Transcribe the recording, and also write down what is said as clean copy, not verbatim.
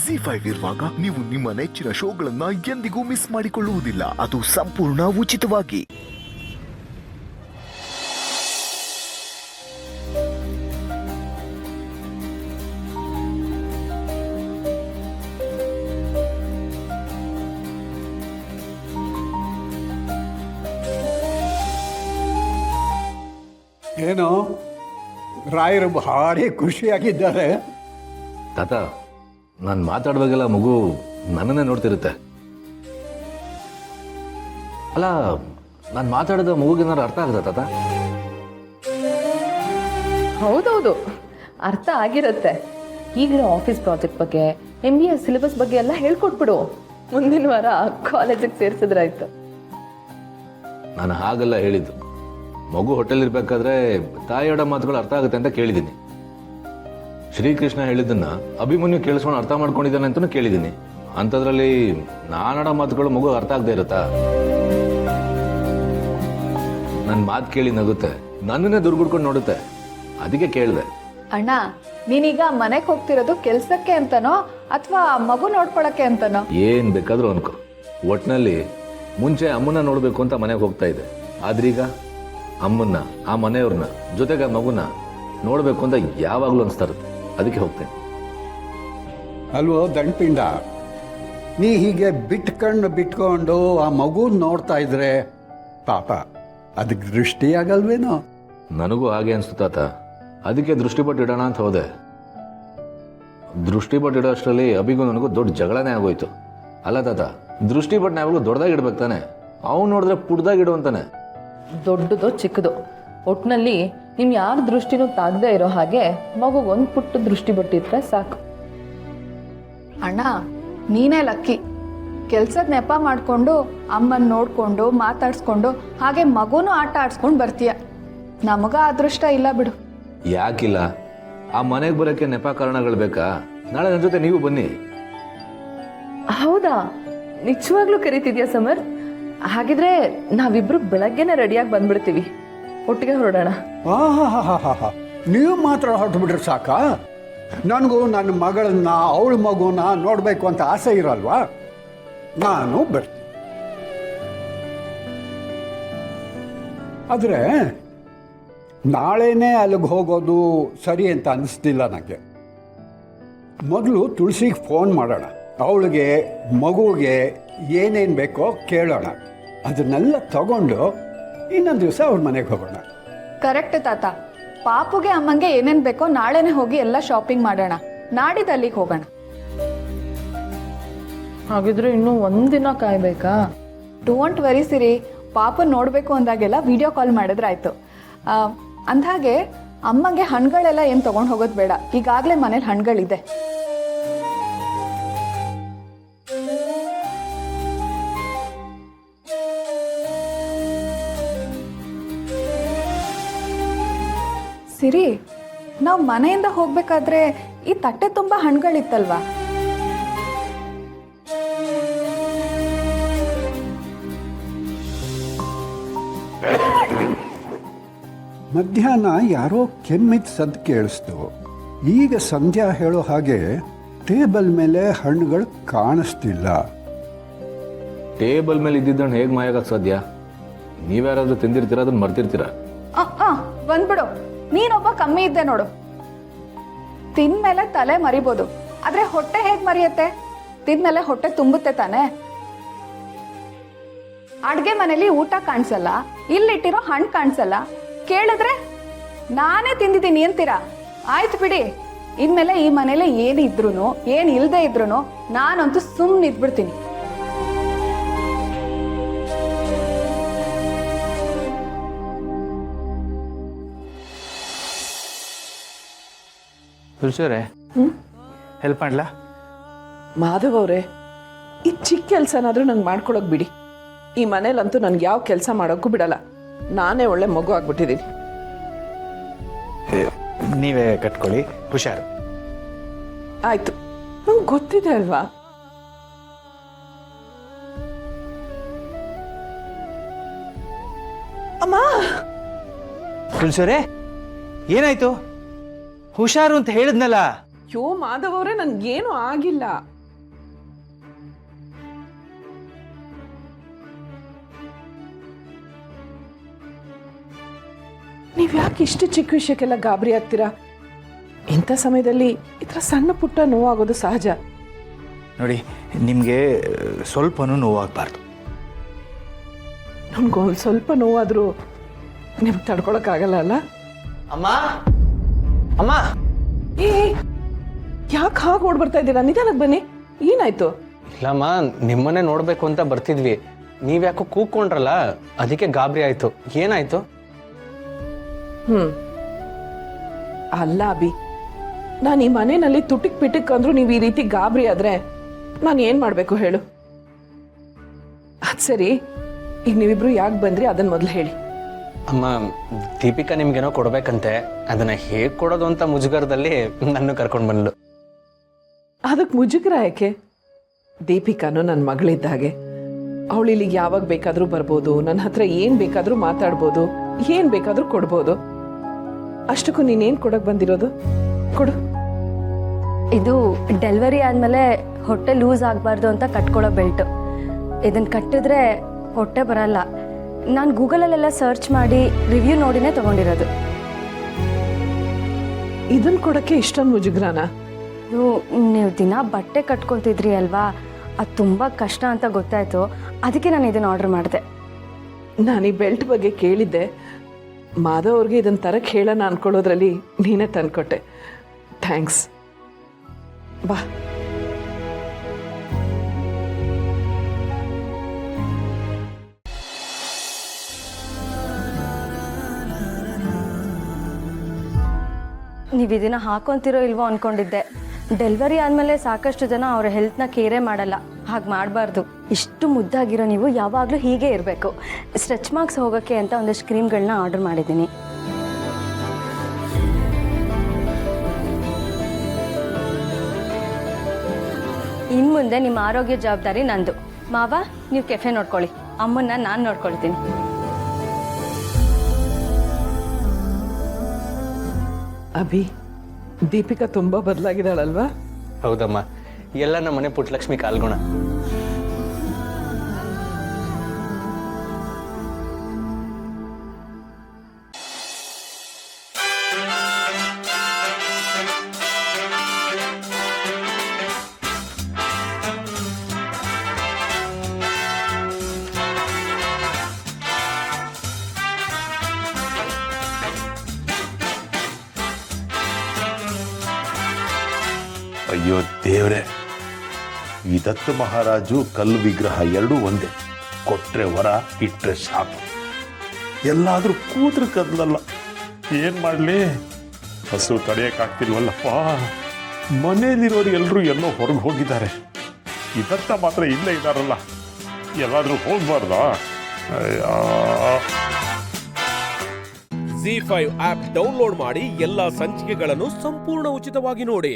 ZEE5 ಇರುವಾಗ ನೀವು ನಿಮ್ಮ ನೆಚ್ಚಿನ ಶೋಗಳನ್ನ ಎಂದಿಗೂ ಮಿಸ್ ಮಾಡಿಕೊಳ್ಳುವುದಿಲ್ಲ. ಅದು ಸಂಪೂರ್ಣ ಉಚಿತವಾಗಿ. ಏನೋ ರಾಯರು ಭಾರಿ ಖುಷಿಯಾಗಿದ್ದಾರೆ. ತಾತ, ನಾನು ಮಾತಾಡುವಾಗೆಲ್ಲ ಮಗು ನನ್ನನ್ನೇ ನೋಡ್ತಿರುತ್ತೆ. ಅಲ್ಲ, ನಾನು ಮಾತಾಡಿದ ಮಗುಗೇನಾರು ಅರ್ಥ ಆಗುತ್ತಾ ತಾತ? ಹೌದೌದು, ಅರ್ಥ ಆಗಿರುತ್ತೆ. ಈಗಿನ ಆಫೀಸ್ ಪ್ರಾಜೆಕ್ಟ್ ಬಗ್ಗೆ, MBA ಸಿಲೆಬಸ್ ಬಗ್ಗೆ ಎಲ್ಲ ಹೇಳ್ಕೊಟ್ಬಿಡು. ಮುಂದಿನ ವಾರ ಕಾಲೇಜಿಗೆ ಸೇರಿಸಿದ್ರಾಯ್ತು. ನಾನು ಹಾಗೆಲ್ಲ ಹೇಳಿದ್ದು. ಮಗು ಹೊಟ್ಟೆಲಿರ್ಬೇಕಾದ್ರೆ ತಾಯಿಯೋಡ ಮಾತುಗಳು ಅರ್ಥ ಆಗುತ್ತೆ ಅಂತ ಕೇಳಿದ್ದೀನಿ. ಶ್ರೀಕೃಷ್ಣ ಹೇಳಿದ್ದನ್ನ ಅಭಿಮನ್ಯು ಕೇಳಿಸ್ಕೊಂಡು ಅರ್ಥ ಮಾಡ್ಕೊಂಡಿದ್ದಾನೆ ಅಂತಲೂ ಕೇಳಿದ್ದೀನಿ. ಅಂಥದ್ರಲ್ಲಿ ನಾನಾಡೋ ಮಾತುಗಳು ಮಗು ಅರ್ಥ ಆಗದೆ ಇರುತ್ತಾ? ನನ್ನ ಮಾತು ಕೇಳಿ ನಗುತ್ತೆ, ನನ್ನನ್ನೇ ದುರ್ಗುಡ್ಕೊಂಡು ನೋಡುತ್ತೆ. ಅದಕ್ಕೆ ಕೇಳಿದೆ. ಅಣ್ಣ, ನೀನೀಗ ಮನೆಗೆ ಹೋಗ್ತಿರೋದು ಕೆಲ್ಸಕ್ಕೆ ಅಂತನೋ ಅಥವಾ ಮಗು ನೋಡ್ಕೊಳಕ್ಕೆ ಅಂತನೋ? ಏನ್ ಬೇಕಾದ್ರೂ ಅನ್ಕೋ. ಒಟ್ನಲ್ಲಿ ಮುಂಚೆ ಅಮ್ಮನ್ನ ನೋಡ್ಬೇಕು ಅಂತ ಮನೆಗೆ ಹೋಗ್ತಾ ಇದ್ದೆ. ಆದ್ರೀಗ ಅಮ್ಮನ್ನ, ಆ ಮನೆಯವ್ರನ್ನ, ಜೊತೆಗೆ ಆ ಮಗುನ ನೋಡ್ಬೇಕು ಅಂತ ಯಾವಾಗ್ಲೂ ಅನಿಸ್ತಾ ಇರುತ್ತೆ. ಅದಕ್ಕೆ ಹೋಗ್ತೇನೆ. ಅಲ್ವೋ ದಂಡ್ಪಿಂಡ, ನೀ ಹೀಗೆ ಬಿಟ್ಕೊಂಡು ಆ ಮಗು ನೋಡ್ತಾ ಇದ್ರೆ ಪಾಪ ಅದಕ್ಕೆ ದೃಷ್ಟಿ ಆಗಲ್ವೇನೋ? ನನಗೂ ಹಾಗೆ ಅನ್ಸ್ತು ತಾತ. ಅದಕ್ಕೆ ದೃಷ್ಟಿಪಟ್ಟು ಇಡೋಣ ಅಂತ ಹೋದೆ. ದೃಷ್ಟಿಪಟ್ಟು ಇಡೋ ಅಷ್ಟರಲ್ಲಿ ಅಭಿಗೂ ನನಗೂ ದೊಡ್ಡ ಜಗಳನೇ ಆಗೋಯ್ತು. ಅಲ್ಲ ತಾತ, ದೃಷ್ಟಿಪಟ್ಟನ ಯಾವಾಗಲೂ ದೊಡ್ಡದಾಗಿ ಇಡ್ಬೇಕು ತಾನೆ. ಅವ್ನು ನೋಡಿದ್ರೆ ಪುಡ್ದಾಗಿ ಇಡು ಅಂತಾನೆ. ದೊಡ್ಡದೋ ಚಿಕ್ಕದೋ, ಒಟ್ಟಿನಲ್ಲಿ ನಿಮ್ ಯಾರ ದೃಷ್ಟಿನೂ ತಾಗದೇ ಇರೋ ಹಾಗೆ ಮಗುಗೆ ಒಂದು ಪುಟ್ಟ ದೃಷ್ಟಿ ಬಟ್ಟಿದ್ರೆ ಸಾಕು. ಅಣ್ಣ, ನೀನೇ ಲಕ್ಕಿ. ಕೆಲ್ಸದ ನೆಪ ಮಾಡ್ಕೊಂಡು ಅಮ್ಮನ್ ನೋಡ್ಕೊಂಡು ಮಾತಾಡ್ಸ್ಕೊಂಡು ಹಾಗೆ ಮಗುನೂ ಆಟ ಆಡ್ಸ್ಕೊಂಡು ಬರ್ತೀಯ. ನಮಗ ಅದೃಷ್ಟ ಇಲ್ಲ ಬಿಡು. ಯಾಕಿಲ್ಲ? ಆ ಮನೆಗೆ ಬರೋಕ್ಕೆ ನೆಪ ಕಾರಣಗಳು ಬೇಕಾ? ನಾಳೆ ನನ್ನ ಜೊತೆ ನೀವು ಬನ್ನಿ. ಹೌದಾ? ನಿಜವಾಗ್ಲೂ ಕರೀತಿದ್ಯಾ ಸಮರ್? ಹಾಗಿದ್ರೆ ನಾವಿಬ್ರು ಬೆಳಗ್ಗೆನೆ ರೆಡಿಯಾಗಿ ಬಂದ್ಬಿಡ್ತೀವಿ, ಒಟ್ಟಿಗೆ ಹೊರಡೋಣ. ನೀವು ಮಾತ್ರ ಹೊರಟುಬಿಟ್ರೆ ಸಾಕ? ನನಗೂ ನನ್ನ ಮಗಳನ್ನ, ಅವಳ ಮಗುನ ನೋಡಬೇಕು ಅಂತ ಆಸೆ ಇರಲ್ವಾ? ನಾನು ಬರ್ತೀನಿ. ಆದರೆ ನಾಳೆನೇ ಅಲ್ಲಿಗೆ ಹೋಗೋದು ಸರಿ ಅಂತ ಅನಿಸ್ತಿಲ್ಲ ನನಗೆ. ಮೊದಲು ತುಳಸಿಗೆ ಫೋನ್ ಮಾಡೋಣ. ಅವಳಿಗೆ ಮಗುವಿಗೆ ಏನೇನು ಬೇಕೋ ಕೇಳೋಣ. ಅದನ್ನೆಲ್ಲ ತಗೊಂಡು ಇನ್ನೊಂದು ದಿವಸ ಅವ್ರ ಮನೆಗೆ ಹೋಗೋಣ. ಕರೆಕ್ಟ್ ತಾತ. ಪಾಪುಗೆ ಅಮ್ಮಂಗೆ ಏನೇನ್ ಬೇಕೋ ನಾಳೆನೆ ಹೋಗಿ ಎಲ್ಲ ಶಾಪಿಂಗ್ ಮಾಡೋಣ. ನಾಡಿದ್ದು ಅಲ್ಲಿಗೆ ಹೋಗೋಣ. ಹಾಗಿದ್ರೆ ಇನ್ನೂ ಒಂದಿನ ಕಾಯ್ಬೇಕಾ? ಡೋಂಟ್ ವರಿ ಸಿರಿ, ಪಾಪು ನೋಡ್ಬೇಕು ಅಂದಾಗೆಲ್ಲ ವಿಡಿಯೋ ಕಾಲ್ ಮಾಡಿದ್ರಾಯ್ತು. ಅಂದ್ಹಾಗೆ ಅಮ್ಮಂಗೆ ಹಣ್ಣುಗಳೆಲ್ಲ ಏನು ತಗೊಂಡು ಹೋಗೋದು ಬೇಡ. ಈಗಾಗಲೇ ಮನೇಲಿ ಹಣ್ಣುಗಳಿದೆ. ಸಿರಿ, ನಾವು ಮನೆಯಿಂದ ಹೋಗ್ಬೇಕಾದ್ರೆ ಈ ತಟ್ಟೆ ತುಂಬ ಹಣ್ಣುಗಳಿತ್ತಲ್ವಾ? ಮಧ್ಯಾಹ್ನ ಯಾರೋ ಕೆಮ್ಮಿದ ಸದ್ದು ಕೇಳಿಸ್ತು. ಈಗ ಸಂಧ್ಯಾ ಹೇಳೋ ಹಾಗೆ ಟೇಬಲ್ ಮೇಲೆ ಹಣ್ಣುಗಳು ಕಾಣಿಸ್ತಿಲ್ಲ. ಟೇಬಲ್ ಮೇಲೆ ಇದ್ದಿದ್ದನ್ನು ಹೇಗೆ ಮಾಯಾಗಕ್ಕೆ ಸಾಧ್ಯ? ನೀವ್ಯಾರಾದ್ರೂ ತಿಂದಿರ್ತೀರ, ಅದನ್ನ ಮರ್ತಿರ್ತೀರಾ? ಬಂದ್ಬಿಡು, ನೀನೊಬ್ಬ ಕಮ್ಮಿ ಇದ್ದೆ ನೋಡು. ತಿಂದ್ಮೇಲೆ ತಲೆ ಮರಿಬೋದು, ಆದ್ರೆ ಹೊಟ್ಟೆ ಹೇಗ್ ಮರಿಯತ್ತೆ? ತಿಂದ್ಮೇಲೆ ಹೊಟ್ಟೆ ತುಂಬುತ್ತೆ ತಾನೆ. ಅಡ್ಗೆ ಮನೇಲಿ ಊಟ ಕಾಣಿಸಲ್ಲ, ಇಲ್ಲಿಟ್ಟಿರೋ ಹಣ್ಣು ಕಾಣಿಸಲ್ಲ. ಕೇಳಿದ್ರೆ ನಾನೇ ತಿಂದಿದ್ದೀನಿ ಅಂತೀರಾ? ಆಯ್ತು ಬಿಡಿ, ಇನ್ಮೇಲೆ ಈ ಮನೇಲಿ ಏನಿದ್ರು ಏನ್ ಇಲ್ದೇ ಇದ್ರು ನಾನಂತೂ ಸುಮ್ಮನೆ ಇದ್ಬಿಡ್ತೀನಿ. ತುಳಸಿಯವರೇ, ಹೆಲ್ಪ್ ಮಾಡ್ಲಾ? ಮಾಧವ್ ಅವರೇ, ಈ ಚಿಕ್ಕ ಕೆಲಸನಾದ್ರೂ ನಂಗೆ ಮಾಡ್ಕೊಳಕ್ ಬಿಡಿ. ಈ ಮನೇಲಂತೂ ನನ್ಗೆ ಯಾವ ಕೆಲಸ ಮಾಡೋಕ್ಕೂ ಬಿಡಲ್ಲ. ನಾನೇ ಒಳ್ಳೆ ಮಗು ಆಗ್ಬಿಟ್ಟಿದ್ದೀನಿ. ನೀವೇ ಕಟ್ಕೊಳ್ಳಿ, ಹುಷಾರು. ಆಯ್ತು, ನಂಗೆ ಗೊತ್ತಿದೆ ಅಲ್ವಾ. ಅಮ್ಮ, ತುಳಸಿಯವರೇ, ಏನಾಯ್ತು? ಹುಷಾರು ಅಂತ ಹೇಳಿದ್ನಲ್ಲ. ಯೋ ಮಾಧವ್ ಅವರೇ, ನನ್ಗೇನು ಆಗಿಲ್ಲ. ನೀವು ಯಾಕೆ ಇಷ್ಟು ಚಿಕ್ಕ ವಿಷಯಕ್ಕೆಲ್ಲ ಗಾಬರಿ ಆಗ್ತೀರಾ? ಇಂಥ ಸಮಯದಲ್ಲಿ ಈ ಥರ ಸಣ್ಣ ಪುಟ್ಟ ನೋವಾಗೋದು ಸಹಜ. ನೋಡಿ, ನಿಮಗೆ ಸ್ವಲ್ಪನೂ ನೋವಾಗಬಾರ್ದು. ನಮ್ಗೊಂದು ಸ್ವಲ್ಪ ನೋವಾದರೂ ನಿಮ್ಗೆ ತಡ್ಕೊಳಕ್ಕಾಗಲ್ಲ ಅಲ್ಲ? ಅಮ್ಮ ಅಮ್ಮ, ಏ ಯಾಕೆ ಹಾಗೆ ಓಡ್ಬರ್ತಾ ಇದ್ದೀರಾ? ನಿಧಾನಕ್ಕೆ ಬನ್ನಿ, ಏನಾಯ್ತು? ಇಲ್ಲಮ್ಮ, ನಿಮ್ಮನ್ನೇ ನೋಡಬೇಕು ಅಂತ ಬರ್ತಿದ್ವಿ. ನೀವ್ಯಾಕೋ ಕೂತ್ಕೊಂಡ್ರಲ್ಲ, ಅದಕ್ಕೆ ಗಾಬರಿ ಆಯ್ತು. ಏನಾಯ್ತು? ಅಲ್ಲ ಅಭಿ, ನಾನು ಈ ಮನೆಯಲ್ಲಿ ತುಟಿಕ್ ಪಿಟಿಕ್ ಅಂದ್ರೂ ನೀವು ಈ ರೀತಿ ಗಾಬರಿ ಆದ್ರೆ ನಾನು ಏನು ಮಾಡಬೇಕು ಹೇಳು? ಅದು ಸರಿ, ಈಗ ನೀವಿಬ್ರು ಯಾಕೆ ಬಂದ್ರಿ ಅದನ್ನು ಮೊದಲು ಹೇಳಿ. ಅಮ್ಮ, ದೀಪಿಕಾ ನಿಮ್ಗೇನೋ ಕೊಡ್ಬೇಕಂತೆ, ಅದನ್ನ ಹೇಗೆ ಕೊಡೋದು ಅಂತ ಮುಜುಗರದಲ್ಲಿ ನನ್ನ ಕರ್ಕೊಂಡು ಬಂದ್ಲು. ಅದಕ್ಕೆ ಮುಜುಗರ ಯಾಕೆ? ದೀಪಿಕಾನು ನನ್ನ ಮಗಳಿದ್ದ ಹಾಗೆ. ಅವಳು ಇಲ್ಲಿಗೆ ಯಾವಾಗ ಬೇಕಾದರೂ ಬರ್ಬೋದು, ನನ್ನ ಹತ್ರ ಏನು ಬೇಕಾದರೂ ಮಾತಾಡ್ಬೋದು, ಏನು ಬೇಕಾದರೂ ಕೊಡ್ಬೋದು. ಅಷ್ಟಕ್ಕೂ ನೀನೇನು ಕೊಡೋಕೆ ಬಂದಿರೋದು? ಕೊಡು. ಇದು ಡೆಲಿವರಿ ಆದಮೇಲೆ ಹೊಟ್ಟೆ ಲೂಸ್ ಆಗಬಾರ್ದು ಅಂತ ಕಟ್ಕೊಳ್ಳೋ ಬೆಲ್ಟು. ಇದನ್ನು ಕಟ್ಟಿದ್ರೆ ಹೊಟ್ಟೆ ಬರಲ್ಲ. ನಾನು ಗೂಗಲಲ್ಲೆಲ್ಲ ಸರ್ಚ್ ಮಾಡಿ ರಿವ್ಯೂ ನೋಡಿನೇ ತೊಗೊಂಡಿರೋದು. ಇದನ್ನು ಕೊಡೋಕ್ಕೆ ಇಷ್ಟೊಂದು ಮುಜುಗ್ರಾನ? ಇದು ನೀವು ದಿನ ಬಟ್ಟೆ ಕಟ್ಕೊತಿದ್ರಿ ಅಲ್ವಾ, ಅದು ತುಂಬ ಕಷ್ಟ ಅಂತ ಗೊತ್ತಾಯಿತು. ಅದಕ್ಕೆ ನಾನು ಇದನ್ನು ಆರ್ಡರ್ ಮಾಡಿದೆ. ನಾನು ಈ ಬೆಲ್ಟ್ ಬಗ್ಗೆ ಕೇಳಿದ್ದೆ. ಮಾಧವ್ ಅವ್ರಿಗೆ ಇದನ್ನು ತರಕ್ಕೆ ಹೇಳೋಣ ಅನ್ಕೊಳ್ಳೋದ್ರಲ್ಲಿ ನೀನೇ ತಂದ್ಕೊಟ್ಟೆ. ಥ್ಯಾಂಕ್ಸ್. ಬಾ. ನೀವು ಇದನ್ನು ಹಾಕೊತಿರೋ ಇಲ್ವೋ ಅಂದ್ಕೊಂಡಿದ್ದೆ. ಡೆಲಿವರಿ ಆದಮೇಲೆ ಸಾಕಷ್ಟು ಜನ ಅವರ ಹೆಲ್ತ್ನ ಕೇರೇ ಮಾಡಲ್ಲ. ಹಾಗೆ ಮಾಡಬಾರ್ದು. ಇಷ್ಟು ಮುದ್ದಾಗಿರೋ ನೀವು ಯಾವಾಗಲೂ ಹೀಗೆ ಇರಬೇಕು. ಸ್ಟ್ರೆಚ್ ಮಾರ್ಕ್ಸ್ ಹೋಗೋಕ್ಕೆ ಅಂತ ಒಂದಷ್ಟು ಕ್ರೀಮ್ಗಳನ್ನ ಆರ್ಡರ್ ಮಾಡಿದ್ದೀನಿ. ಇನ್ನು ಮುಂದೆ ನಿಮ್ಮ ಆರೋಗ್ಯ ಜವಾಬ್ದಾರಿ ನಂದು. ಮಾವ, ನೀವು ಕೆಫೆ ನೋಡ್ಕೊಳ್ಳಿ, ಅಮ್ಮನ್ನ ನಾನು ನೋಡ್ಕೊಳ್ತೀನಿ. ಅಭಿ, ದೀಪಿಕಾ ತುಂಬ ಬದಲಾಗಿದ್ದಾಳಲ್ವಾ? ಹೌದಮ್ಮ, ಎಲ್ಲ ನಮ್ಮನೆ ಪುಟ್ಟಲಕ್ಷ್ಮಿ ಕಾಲ್ಗುಣ. ಅಯ್ಯೋ ದೇವ್ರೆ, ಈ ದತ್ತ ಮಹಾರಾಜು ಕಲ್ಲು ವಿಗ್ರಹ ಎರಡೂ ಒಂದೇ. ಕೊಟ್ರೆ ವರ, ಇಟ್ರೆ ಶಾಪ. ಎಲ್ಲಾದ್ರೂ ಕೂತ್ರೆ ಕದ್ಲಲ್ಲ. ಏನ್ ಮಾಡ್ಲಿ? ಹಸು ತಡೆಯಕ್ಕಾಗ್ತಿಲ್ವಲ್ಲಪ್ಪ. ಮನೇಲಿರೋರು ಎಲ್ಲರೂ ಎಲ್ಲೋ ಹೊರಗೆ ಹೋಗಿದ್ದಾರೆ. ಈ ದತ್ತ ಮಾತ್ರ ಇಲ್ಲೇ ಇದ್ದಾರಲ್ಲ, ಎಲ್ಲಾದ್ರೂ ಹೋಗ್ಬಾರ್ದಾ? ZEE5 ಆಪ್ ಡೌನ್ಲೋಡ್ ಮಾಡಿ ಎಲ್ಲಾ ಸಂಚಿಕೆಗಳನ್ನು ಸಂಪೂರ್ಣ ಉಚಿತವಾಗಿ ನೋಡಿ.